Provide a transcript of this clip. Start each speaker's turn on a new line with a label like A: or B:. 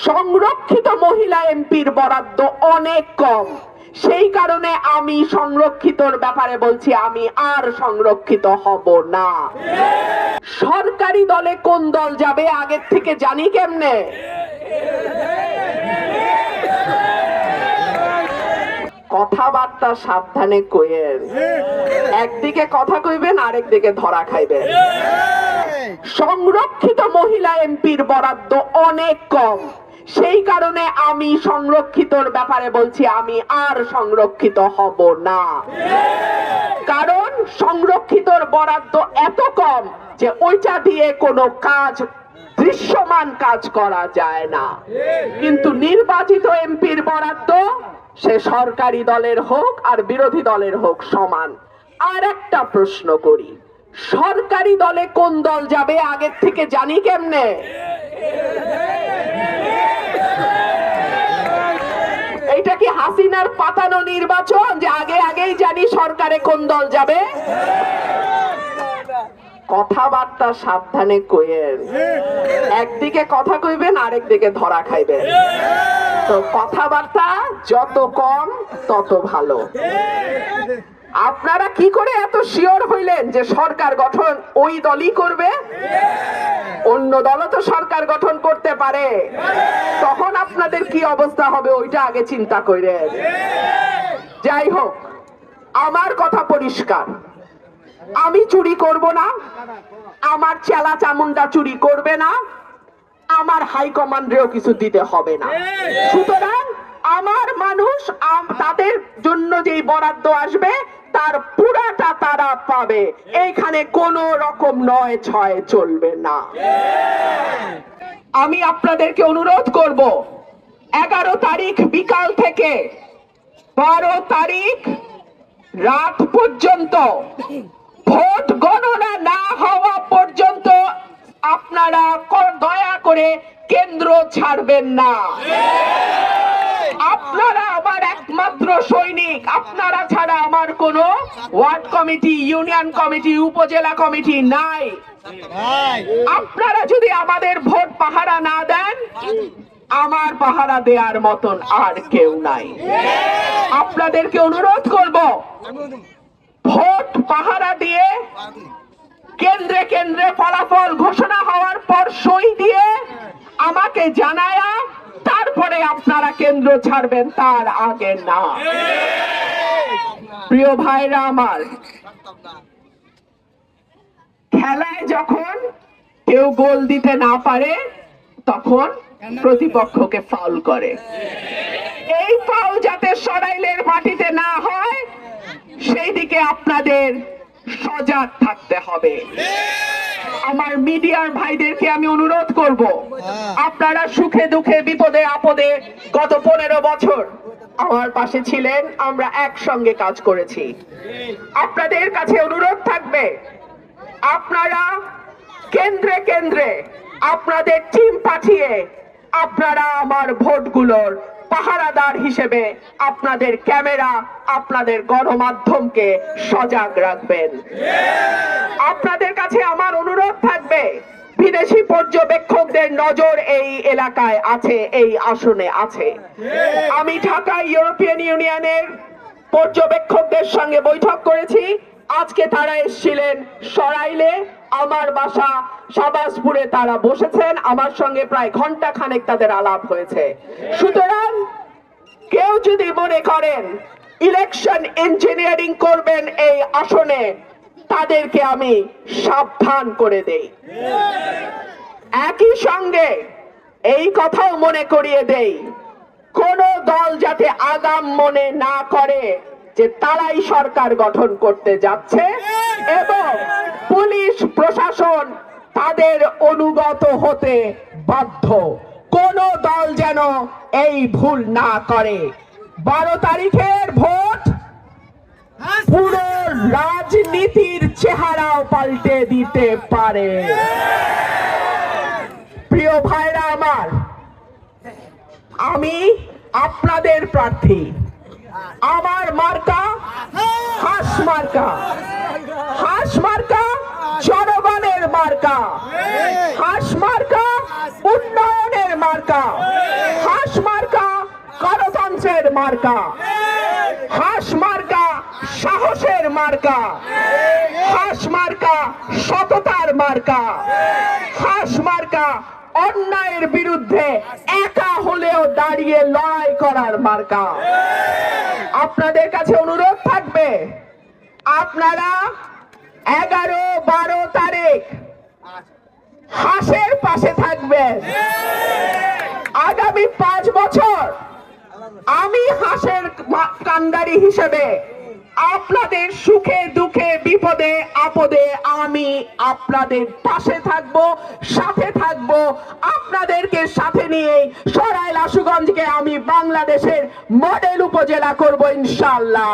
A: সংরক্ষিত মহিলা এমপির বরাদ্দ অনেক কম, সেই কারণে আমি সংরক্ষিতর ব্যাপারে বলছি আমি আর সংরক্ষিত হব না। সরকারি দলে কোন দল যাবে আগের থেকে জানি কেমনে? কথাবার্তা সাবধানে কইেন, একদিকে কথা কইবেন আরেকদিকে ধরা খাইবেন। সংরক্ষিত মহিলা এমপির বরাদ্দ অনেক কম, সেই কারণে আমি সংরক্ষিতর ব্যাপারে বলছি আমি আর সংরক্ষিত হব না। কারণ সংরক্ষিতর বরাদ্দ এত কম যে ওইটা দিয়ে কোনো কাজ, দৃশ্যমান কাজ করা যায় না। কিন্তু নির্বাচিত এমপির বরাদ্দ সে সরকারি দলের হোক আর বিরোধী দলের হোক সমান। আর একটা প্রশ্ন করি, সরকারি দলে কোন দল যাবে আগের থেকে জানি কেমনে? এইটা কি হাসিনার পাতানো নির্বাচন যে আগে আগেই জানি সরকারে কোন দল যাবে? কথাবার্তা সাবধানে কইেন, একদিকে কথা কইবেন আরেকদিকে ধরা খাইবেন। তো কথাবার্তা যত কম তত ভালো। আপনারা কি করে এত শিওর হইলেন যে সরকার গঠন ওই দলই করবে? অন্য দলও তো সরকার গঠন করতে পারে, তখন আপনাদের কি অবস্থা হবে ওইটা আগে চিন্তা করেন। যাই হোক, আমার কথা পরিষ্কার, আমি চুরি করব না, আমার চেলা চামুন্ডা চুরি করবে না, আমার হাইকমান্ডেও কিছু দিতে হবে না। সুতরাং আমার মানুষ তাদের জন্য যেই বরাদ্দ আসবে তার পুরাটা তারা পাবে, এইখানে কোনো রকম নয় ছয় চলবে না। আমি আপনাদেরকে অনুরোধ করব, 11 তারিখ বিকাল থেকে 12 তারিখ রাত পর্যন্ত, ভোট গণনা না হওয়া পর্যন্ত আপনারা দয়া করে কেন্দ্র ছাড়বেন না। আপনারা আমার একমাত্র সৈনিক, আপনারা ছাড়া আমার কোনো ওয়ার্ড কমিটি, ইউনিয়ন কমিটি, উপজেলা কমিটি নাই। আপনারা যদি আমাদের ভোট পাহারা না দেন, আমার পাহারা দেওয়ার মতন আর কেউ নাই। আপনাদেরকে অনুরোধ করব, ভোট পাহারা দিয়ে কেন্দ্রে কেন্দ্রে ফলাফল ঘোষণা হওয়ার পর সই দিয়ে আমাকে জানায়া তারপরে আপনারা কেন্দ্র ছাড়বেন, তার আগে না। প্রিয় ভাইরা আমার, খেলায় যখন কেউ গোল দিতে না পারে তখন প্রতিপক্ষকে ফাউল করে। এই ফাউল যাতে সরাইলের মাটিতে না হয় সেই দিকে আপনাদের সজাগ থাকতে হবে। আমার মিডিয়ার ভাইদেরকে আমি অনুরোধ করব, আপনারা সুখে দুঃখে বিপদে আপদে গত 15 বছর আমার পাশে ছিলেন, আমরা একসঙ্গে কাজ করেছি। আপনাদের কাছে অনুরোধ থাকবে, আপনারা কেন্দ্রে কেন্দ্রে আপনাদের টিম পাঠিয়ে আপনারা আমার ভোটগুলোর পাহারাদার হিসেবে আপনাদের ক্যামেরা, আপনাদের গণমাধ্যমকে সজাগ রাখবেন। আপনাদের কাছে আমার অনুরোধ থাকবে, বিদেশি পর্যবেক্ষকদের নজর এই এলাকায় আছে, এই আসনে আছে। আমি ঢাকায় ইউরোপিয়ান ইউনিয়নের পর্যবেক্ষকদের সঙ্গে বৈঠক করেছি। আজকে তারা এসেছিলেন সরাইলে, আমার বাসা শাহবাজপুরে তারা বসেছেন, আমার সঙ্গে প্রায় ঘন্টা খানেক তাদের আলাপ হয়েছে। সুতরাং কেউ যদি মনে করেন ইলেকশন ইঞ্জিনিয়ারিং করবেন এই আসনে, তাদেরকে আমি সাবধান করে দেই। একই সঙ্গে এই কথাও মনে করিয়ে দেই, কোন দল যাতে আগাম মনে না করে যে তারাই সরকার গঠন করতে যাচ্ছে এবং পুলিশ প্রশাসন তাদের অনুগত হতে বাধ্য। কোন দল যেন এই ভুল না করে। 12 তারিখের ভোট পুরো রাজনীতির চেহারাও পাল্টে দিতে পারে। প্রিয় ভাইরা আমার, আমি আপনাদের প্রার্থী, আমার মার্কা হাঁস মার্কা। হাঁস মার্কা জনগণের মার্কা, হাঁস মার্কা উন্নয়নের মার্কা। সাহসের মার্কা, হাঁস মার্কা সাহসের মার্কা, হাঁস মার্কা সততার মার্কা, হাঁস মার্কা অন্যায়ের বিরুদ্ধে একা হলেও দাঁড়িয়ে লড়াই করার মার্কা। আপনাদের কাছে অনুরোধ থাকবে, আপনারা 11-12 তারিখ হাঁসের পাশে থাকবেন। আগামী 5 বছর আমি হাঁসের কান্ডারি হিসেবে আপনাদের সুখে দুঃখে বিপদে আপদে আমি আপনাদের পাশে থাকব, সাথে থাকব। আপনাদেরকে সাথে নিয়ে সরাইল আশুগঞ্জকে আমি বাংলাদেশের মডেল উপজেলা করব ইনশাআল্লাহ।